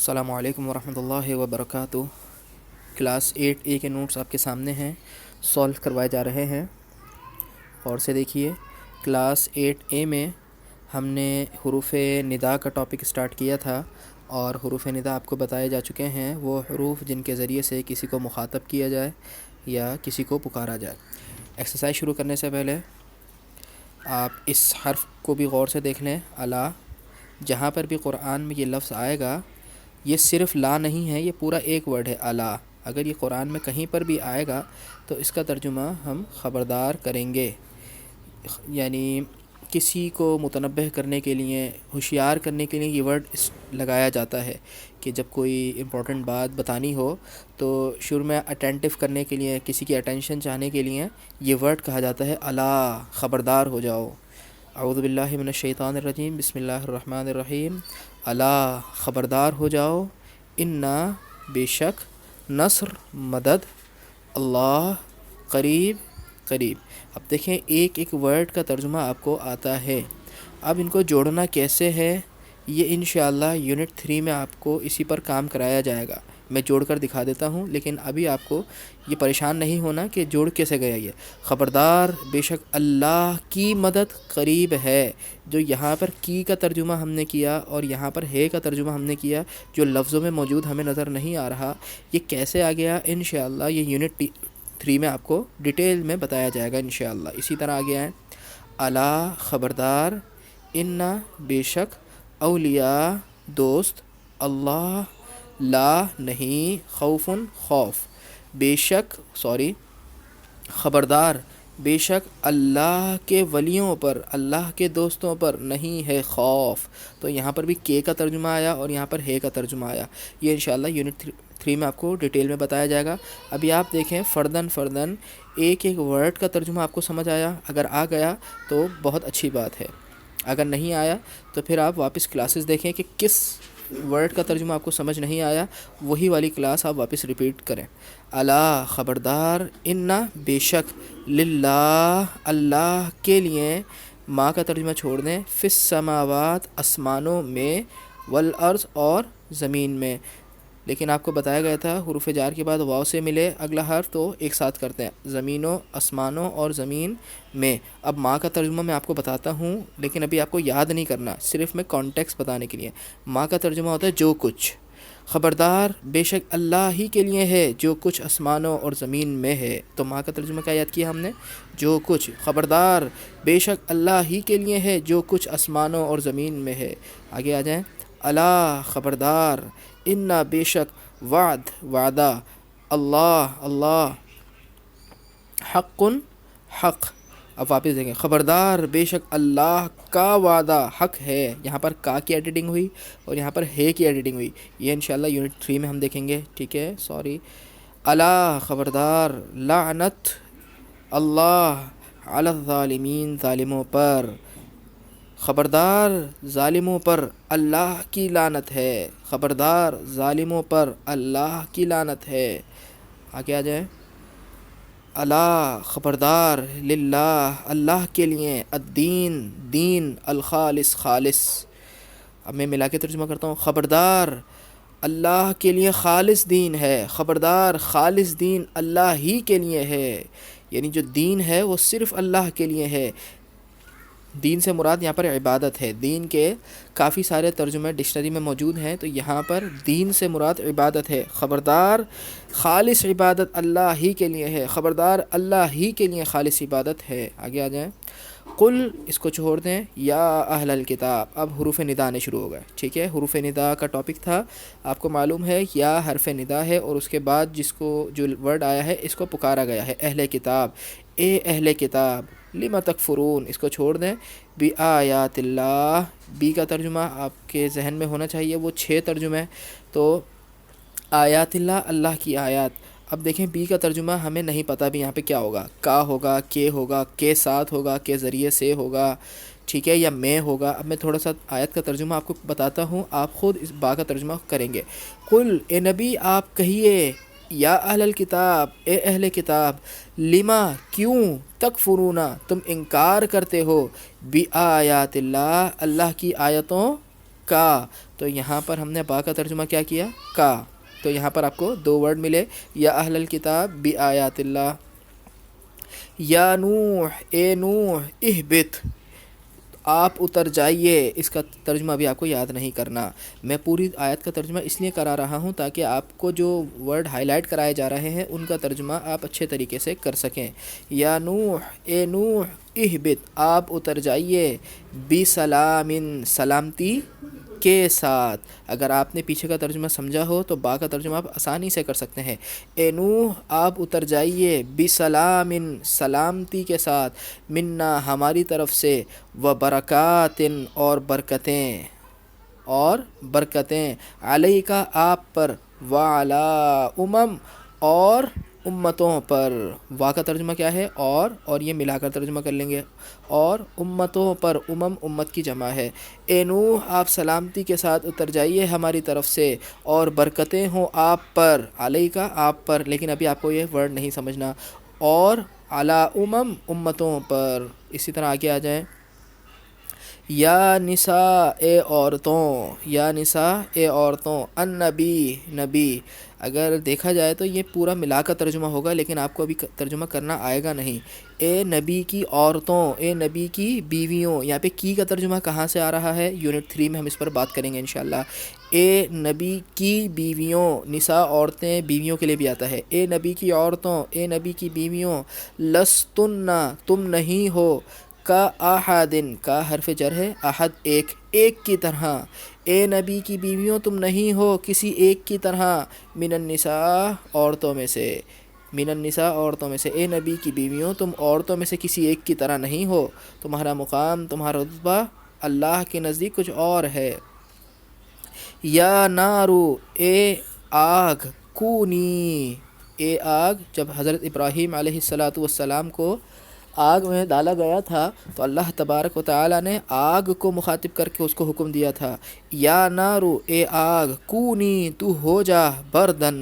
السلام علیکم ورحمۃ اللہ وبرکاتہ۔ کلاس 8A کے نوٹس آپ کے سامنے ہیں، سولو کروائے جا رہے ہیں۔ اور سے دیکھیے، کلاس 8A میں ہم نے حروف ندا کا ٹاپک سٹارٹ کیا تھا، اور حروف ندا آپ کو بتائے جا چکے ہیں وہ حروف جن کے ذریعے سے کسی کو مخاطب کیا جائے یا کسی کو پکارا جائے۔ ایکسرسائز شروع کرنے سے پہلے آپ اس حرف کو بھی غور سے دیکھ لیں، الا۔ جہاں پر بھی قرآن میں یہ لفظ آئے گا، یہ صرف لا نہیں ہے، یہ پورا ایک ورڈ ہے، الا۔ اگر یہ قرآن میں کہیں پر بھی آئے گا تو اس کا ترجمہ ہم خبردار کریں گے، یعنی کسی کو متنبہ کرنے کے لیے، ہوشیار کرنے کے لیے یہ ورڈ لگایا جاتا ہے کہ جب کوئی امپورٹنٹ بات بتانی ہو تو شروع میں اٹینٹیو کرنے کے لیے، کسی کی اٹینشن چاہنے کے لیے یہ ورڈ کہا جاتا ہے، الا، خبردار ہو جاؤ۔ اعوذ باللہ من الشیطان الرجیم، بسم اللہ الرحمن الرحیم۔ الا، خبردار ہو جاؤ، انا، بے شک، نصر، مدد، اللہ، قریب، قریب۔ اب دیکھیں ایک ایک ورڈ کا ترجمہ آپ کو آتا ہے، اب ان کو جوڑنا کیسے ہے یہ انشاءاللہ یونٹ 3 میں آپ کو اسی پر کام کرایا جائے گا۔ میں جوڑ کر دکھا دیتا ہوں، لیکن ابھی آپ کو یہ پریشان نہیں ہونا کہ جوڑ کیسے گیا۔ یہ خبردار، بے شک اللہ کی مدد قریب ہے، جو یہاں پر کی کا ترجمہ ہم نے کیا اور یہاں پر ہے کا ترجمہ ہم نے کیا، جو لفظوں میں موجود ہمیں نظر نہیں آ رہا، یہ کیسے آ گیا انشاءاللہ یہ یونٹ 3 میں آپ کو ڈیٹیل میں بتایا جائے گا انشاءاللہ۔ اسی طرح آ گیا ہے، الا، خبردار، انا، بے شک، اولیاء، دوست، اللہ، لا، نہیں، خوف، خوف، بے شک، خبردار، بے شک اللہ کے ولیوں پر، اللہ کے دوستوں پر نہیں ہے خوف۔ تو یہاں پر بھی کے کا ترجمہ آیا اور یہاں پر ہے کا ترجمہ آیا، یہ انشاءاللہ یونٹ 3 میں آپ کو ڈیٹیل میں بتایا جائے گا۔ ابھی آپ دیکھیں فردن فردن ایک ایک ورڈ کا ترجمہ آپ کو سمجھ آیا، اگر آ گیا تو بہت اچھی بات ہے، اگر نہیں آیا تو پھر آپ واپس کلاسز دیکھیں کہ کس ورڈ کا ترجمہ آپ کو سمجھ نہیں آیا، وہی والی کلاس آپ واپس ریپیٹ کریں۔ الا، خبردار، انا، بے شک، للہ، اللہ کے لیے، ما کا ترجمہ چھوڑ دیں، فی السماوات، آسمانوں میں، والارض، اور زمین میں۔ لیکن آپ کو بتایا گیا تھا حروف جار کے بعد واو سے ملے اگلا حرف تو ایک ساتھ کرتے ہیں، زمینوں، آسمانوں اور زمین میں۔ اب ماں کا ترجمہ میں آپ کو بتاتا ہوں، لیکن ابھی آپ کو یاد نہیں کرنا، صرف میں کانٹیکس بتانے کے لیے۔ ماں کا ترجمہ ہوتا ہے جو کچھ، خبردار، بے شک اللہ ہی کے لیے ہے جو کچھ آسمانوں اور زمین میں ہے۔ تو ماں کا ترجمہ کیا یاد کیا ہم نے؟ جو کچھ۔ خبردار، بے شک اللہ ہی کے لیے ہے جو کچھ آسمانوں اور زمین میں ہے۔ آگے آ جائیں، الا، خبردار، انا، بے شک، وعد، وعدہ، اللہ، اللہ، حق، حق۔ اب واپس دیکھیں، خبردار، بے شک اللہ کا وعدہ حق ہے۔ یہاں پر کا کی ایڈیٹنگ ہوئی اور یہاں پر ہے کی ایڈیٹنگ ہوئی، یہ انشاءاللہ یونٹ 3 میں ہم دیکھیں گے، ٹھیک ہے، الا، خبردار، لعنت اللہ علی الظالمین، ظالموں پر، خبردار، ظالموں پر اللہ کی لعنت ہے، خبردار، ظالموں پر اللہ کی لعنت ہے۔ آگے آ جائیں، الا، خبردار، للہ، اللہ کے لیے، الدین، دین، الخالص، خالص۔ اب میں ملا کے ترجمہ کرتا ہوں، خبردار، اللہ کے لیے خالص دین ہے، خبردار، خالص دین اللہ ہی کے لیے ہے، یعنی جو دین ہے وہ صرف اللہ کے لیے ہے۔ دین سے مراد یہاں پر عبادت ہے، دین کے کافی سارے ترجمے ڈکشنری میں موجود ہیں، تو یہاں پر دین سے مراد عبادت ہے۔ خبردار، خالص عبادت اللہ ہی کے لیے ہے، خبردار، اللہ ہی کے لیے خالص عبادت ہے۔ آگے آ جائیں، قل، اس کو چھوڑ دیں، یا اہل الکتاب۔ اب حروف ندا آنے شروع ہو گئے، ٹھیک ہے، حروف ندا کا ٹاپک تھا، آپ کو معلوم ہے یا حرف ندا ہے اور اس کے بعد جو ورڈ آیا ہے اس کو پکارا گیا ہے، اہل کتاب، اے اہل کتاب، لم تکفرون، اس کو چھوڑ دیں، بآیات اللہ۔ بی کا ترجمہ آپ کے ذہن میں ہونا چاہیے، وہ 6 ترجمے، تو آیات اللہ، اللہ کی آیات۔ اب دیکھیں بی کا ترجمہ ہمیں نہیں پتہ بھی یہاں پہ کیا ہوگا، کا ہوگا، کے ساتھ ہوگا، کے ذریعے سے ہوگا، ٹھیک ہے، یا میں ہوگا۔ اب میں تھوڑا سا آیت کا ترجمہ آپ کو بتاتا ہوں، آپ خود اس با کا ترجمہ کریں گے۔ قل، اے نبی آپ کہیے، یا اہل الکتاب، اے اہل کتاب، لما، کیوں، تکفرون، تم انکار کرتے ہو، بآیات اللہ، اللہ کی آیتوں کا۔ تو یہاں پر ہم نے با کا ترجمہ کیا کیا؟ کا. تو یہاں پر آپ کو 2 ورڈ ملے، یا اہل الکتاب بآیات اللہ. یا نوح، اے نوح، اہبط، آپ اتر جائیے. اس کا ترجمہ بھی آپ کو یاد نہیں کرنا. میں پوری آیت کا ترجمہ اس لیے کرا رہا ہوں تاکہ آپ کو جو ورڈ ہائی لائٹ کرائے جا رہے ہیں ان کا ترجمہ آپ اچھے طریقے سے کر سکیں. یا نوح، اے نوح، اہبط، آپ اتر جائیے، بسلام، سلامتی کے ساتھ. اگر آپ نے پیچھے کا ترجمہ سمجھا ہو تو با کا ترجمہ آپ آسانی سے کر سکتے ہیں. اے نوح، آپ اتر جائیے، بسلام، سلامتی کے ساتھ، منا، ہماری طرف سے، و برکات، اور برکتیں، علیکا، آپ پر، وعلی امم، اور امتوں پر. وا کا ترجمہ کیا ہے؟ اور یہ ملا کر ترجمہ کر لیں گے. اور امتوں پر، امم امت کی جمع ہے. اے نوح، آپ سلامتی کے ساتھ اتر جائیے ہماری طرف سے، اور برکتیں ہوں آپ پر، علیکا، آپ پر. لیکن ابھی آپ کو یہ ورڈ نہیں سمجھنا. اور علی امم، امتوں پر. اسی طرح آگے آ جائیں. یا نساء، اے عورتوں، یا نساء، اے عورتوں، النبی، نبی. اگر دیکھا جائے تو یہ پورا ملا کر ترجمہ ہوگا، لیکن آپ کو ابھی ترجمہ کرنا آئے گا نہیں. اے نبی کی عورتوں، اے نبی کی بیویوں. یہاں پہ کی کا ترجمہ کہاں سے آ رہا ہے؟ یونٹ 3 میں ہم اس پر بات کریں گے انشاءاللہ. اے نبی کی بیویوں، نساء عورتیں، بیویوں کے لیے بھی آتا ہے. اے نبی کی عورتوں، اے نبی کی بیویوں، لستن، تم نہیں ہو، کا احدن، کا حرف جر ہے، احد ایک، ایک کی طرح. اے نبی کی بیویوں، تم نہیں ہو کسی ایک کی طرح، من النساء، عورتوں میں سے، من النساء، عورتوں میں سے. اے نبی کی بیویوں، تم عورتوں میں سے کسی ایک کی طرح نہیں ہو. تمہارا مقام، تمہارا رتبہ اللہ کے نزدیک کچھ اور ہے. یا نارو، اے آگ، کونی، اے آگ. جب حضرت ابراہیم علیہ السلام کو آگ میں ڈالا گیا تھا تو اللہ تبارک و تعالی نے آگ کو مخاطب کر کے اس کو حکم دیا تھا. یا نارو، اے آگ، کونی، تو ہو جا، بردن،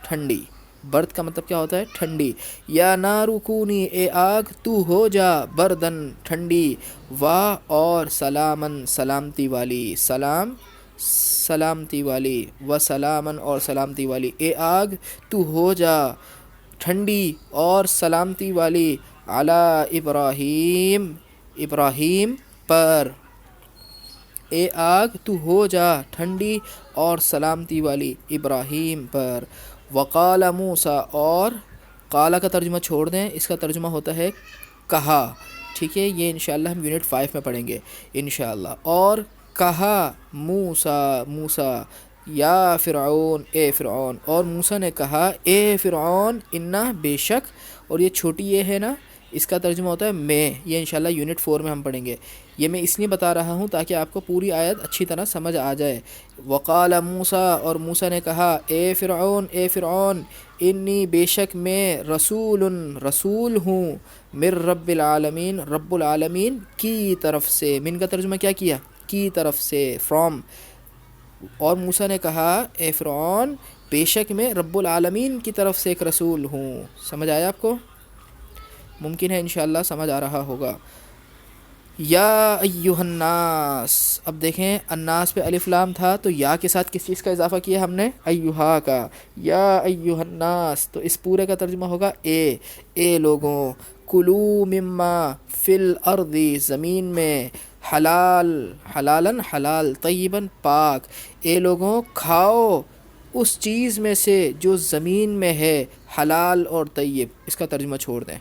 ٹھنڈی. برد کا مطلب کیا ہوتا ہے؟ ٹھنڈی. یا نارو کونی، اے آگ، تو ہو جا، بردن، ٹھنڈی، اور سلامن، سلامتی والی، سلام، سلامتی والی، و سلامن، اور سلامتی والی. اے آگ، تو ہو جا ٹھنڈی اور سلامتی والی، علی ابراہیم، ابراہیم پر. اے آگ، تو ہو جا ٹھنڈی اور سلامتی والی ابراہیم پر. وقال موسیٰ، اور قال کا ترجمہ چھوڑ دیں، اس کا ترجمہ ہوتا ہے کہا. ٹھیک ہے، یہ انشاءاللہ ہم یونٹ 5 میں پڑھیں گے انشاءاللہ. اور کہا موسیٰ، موسیٰ، یا فرعون، اے فرعون. اور موسیٰ نے کہا، اے فرعون، انا، بے شک. اور یہ چھوٹی یہ ہے نا، اس کا ترجمہ ہوتا ہے میں. یہ انشاءاللہ یونٹ 4 میں ہم پڑھیں گے. یہ میں اس لیے بتا رہا ہوں تاکہ آپ کو پوری آیت اچھی طرح سمجھ آ جائے. وقال موسیٰ، اور موسیٰ نے کہا، اے فرعون، اے فرعون، انی، بے شک میں، رسول، رسول ہوں، من رب العالمین، رب العالمین کی طرف سے. من کا ترجمہ کیا کیا؟ کی طرف سے، فرام. اور موسیٰ نے کہا، اے فرعون، بے شک میں رب العالمین کی طرف سے ایک رسول ہوں. سمجھ آیا آپ کو؟ ممکن ہے انشاءاللہ سمجھ آ رہا ہوگا. یا ایہا الناس. اب دیکھیں، الناس پہ الف لام تھا تو یا کے ساتھ کس چیز کا اضافہ کیا ہم نے؟ ایہا کا. یا ایہا الناس، تو اس پورے کا ترجمہ ہوگا اے لوگوں. کلوا مما فی الارض، زمین میں، حلال، حلالن، حلال، طیباً، پاک. اے لوگوں، کھاؤ اس چیز میں سے جو زمین میں ہے، حلال اور طیب. اس کا ترجمہ چھوڑ دیں.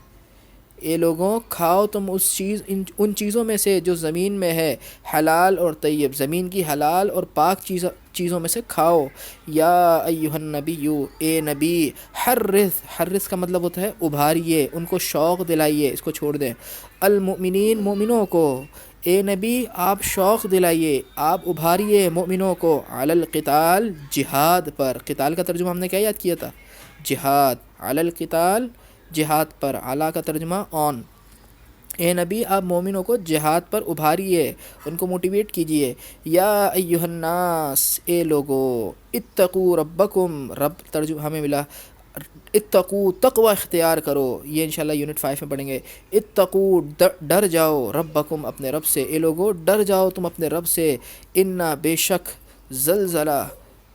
اے لوگوں، کھاؤ تم ان چیزوں میں سے جو زمین میں ہے، حلال اور طیب، زمین کی حلال اور پاک چیزوں میں سے کھاؤ. یا ایہا النبی، اے نبی، حرث کا مطلب ہوتا ہے ابھاریے، ان کو شوق دلائیے. اس کو چھوڑ دیں. المؤمنین، مومنوں کو. اے نبی، آپ شوق دلائیے، آپ ابھاریے مومنوں کو، علی القتال، جہاد پر. قتال کا ترجمہ ہم نے کیا یاد کیا تھا؟ جہاد. علی القتال، جہاد پر. اعلیٰ کا ترجمہ آن. اے نبی، آپ مومنوں کو جہاد پر ابھاریے، ان کو موٹیویٹ کیجئے. یا ایہا الناس، اے لوگو. اتقوا ربکم، رب ترجمہ ہمیں ملا. اتقوا، تقوی اختیار کرو. یہ انشاءاللہ یونٹ 5 میں پڑھیں گے. اتقوا، ڈر جاؤ، ربکم، اپنے رب سے. اے لوگو، ڈر جاؤ تم اپنے رب سے. انا، بے شک، زلزلہ،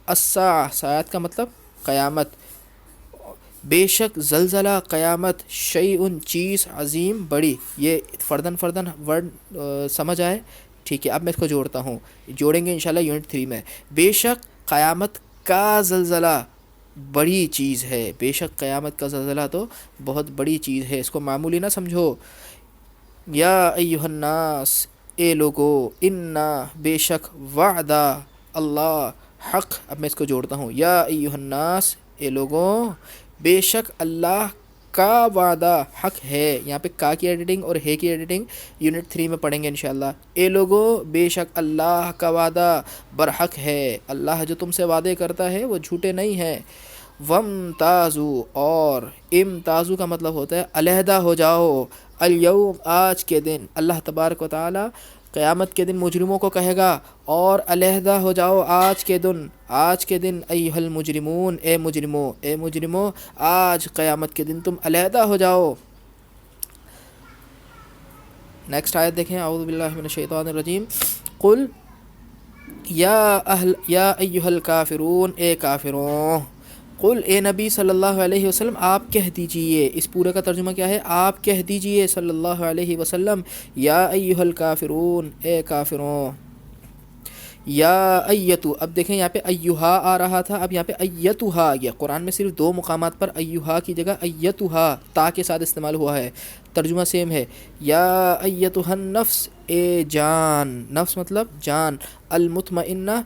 الساعہ ساعت کا مطلب قیامت، بے شک زلزلہ قیامت، شیء چیز، عظیم بڑی. یہ فردن فردن ورڈ سمجھ آئے؟ ٹھیک ہے، اب میں اس کو جوڑتا ہوں، جوڑیں گے انشاءاللہ یونٹ 3 میں. بے شک قیامت کا زلزلہ بڑی چیز ہے، بے شک قیامت کا زلزلہ تو بہت بڑی چیز ہے، اس کو معمولی نہ سمجھو. یا ایہا الناس، اے لوگو، انا بے شک، وعدہ اللہ حق. اب میں اس کو جوڑتا ہوں، یا ایہا الناس، اے لوگوں، بے شک اللہ کا وعدہ حق ہے. یہاں پہ کا کی ایڈیٹنگ اور ہے کی ایڈیٹنگ یونٹ 3 میں پڑھیں گے انشاءاللہ. اے لوگو، بے شک اللہ کا وعدہ برحق ہے، اللہ جو تم سے وعدے کرتا ہے وہ جھوٹے نہیں ہیں. وامتازوا، اور امتازوا کا مطلب ہوتا ہے علیحدہ ہو جاؤ. الیوم، آج کے دن. اللہ تبارک و تعالی قیامت کے دن مجرموں کو کہے گا اور علیحدہ ہو جاؤ آج کے دن، آج کے دن. ایھا المجرمون، اے مجرمو، اے مجرمو، آج قیامت کے دن تم علیحدہ ہو جاؤ. نیکسٹ آیت دیکھیں، اعوذ باللہ من الشیطان الرجیم. قل یا ایھا الکافرون، اے کافروں. قل، اے نبی صلی اللہ علیہ وسلم آپ کہہ دیجئے. اس پورے کا ترجمہ کیا ہے؟ آپ کہہ دیجئے صلی اللہ علیہ وسلم. یا ایھا الکافرون، اے کافروں. یا ایتو، اب دیکھیں یہاں پہ ایہا آ رہا تھا، اب یہاں پہ ایتوہا آ گیا. قرآن میں صرف 2 مقامات پر ایہا کی جگہ ایتوہا تا کے ساتھ استعمال ہوا ہے. ترجمہ سیم ہے. یا ایتوہا النفس، اے جان، نفس مطلب جان. المطمئنہ،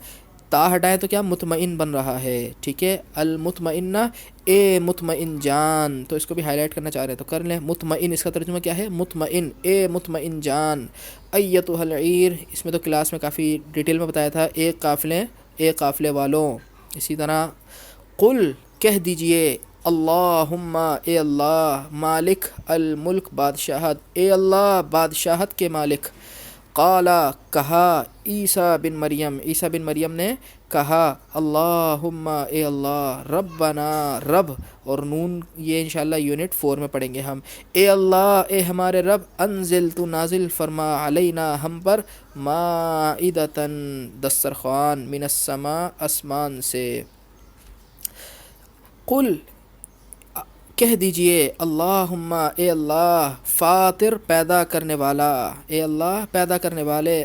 تا ہٹائیں تو کیا مطمئن بن رہا ہے، ٹھیک ہے. المطمئنہ، اے مطمئن جان. تو اس کو بھی ہائی لائٹ کرنا چاہ رہے ہیں تو کر لیں. مطمئن، اس کا ترجمہ کیا ہے؟ مطمئن، اے مطمئن جان. ایتھا العیر، اس میں تو کلاس میں کافی ڈیٹیل میں بتایا تھا. ایک قافلے والوں. اسی طرح قل، کہہ دیجئے. اللہم، اے اللہ. مالک الملک، بادشاہت. اے اللہ بادشاہت کے مالک. قالا، کہا. عیسیٰ بن مریم، عیسیٰ بن مریم نے کہا. اللہم، اے اللہ. ربنا، رب، اور نون یہ انشاءاللہ یونٹ 4 میں پڑھیں گے ہم. اے اللہ، اے ہمارے رب. انزل، تو نازل فرما. علینا، ہم پر. مائدۃً، دسترخوان. من السماء، آسمان سے. قل، کہہ دیجئے. اللہم، اے اللہ. فاطر، پیدا کرنے والا. اے اللہ پیدا کرنے والے.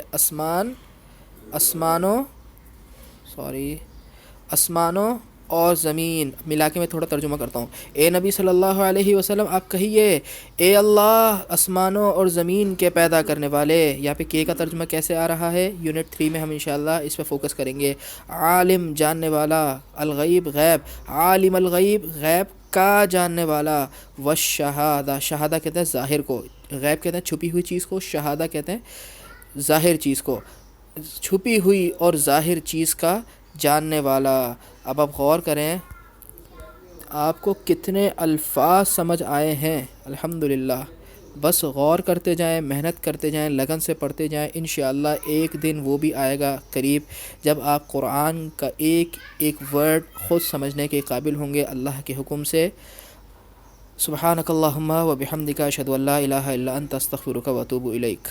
آسمانوں اور زمین. ملا کے میں تھوڑا ترجمہ کرتا ہوں. اے نبی صلی اللہ علیہ وسلم آپ کہیے، اے اللہ آسمانوں اور زمین کے پیدا کرنے والے. یہاں پہ کے کا ترجمہ کیسے آ رہا ہے؟ یونٹ 3 میں ہم انشاءاللہ اس پہ فوکس کریں گے. عالم، جاننے والا. الغیب، غیب. عالم الغیب، غیب کا جاننے والا. والشہادہ، شہادہ کہتے ہیں ظاہر کو. غیب کہتے ہیں چھپی ہوئی چیز کو، شہادہ کہتے ہیں ظاہر چیز کو. چھپی ہوئی اور ظاہر چیز کا جاننے والا. اب آپ غور کریں آپ کو کتنے الفاظ سمجھ آئے ہیں. الحمدللہ. بس غور کرتے جائیں، محنت کرتے جائیں، لگن سے پڑھتے جائیں. انشاءاللہ ایک دن وہ بھی آئے گا قریب جب آپ قرآن کا ایک ایک ورڈ خود سمجھنے کے قابل ہوں گے اللہ کے حکم سے. سبحانک اللہم و بحمدک، اشہد ان لا الہ الا انت، استغفرک و اتوب الیک.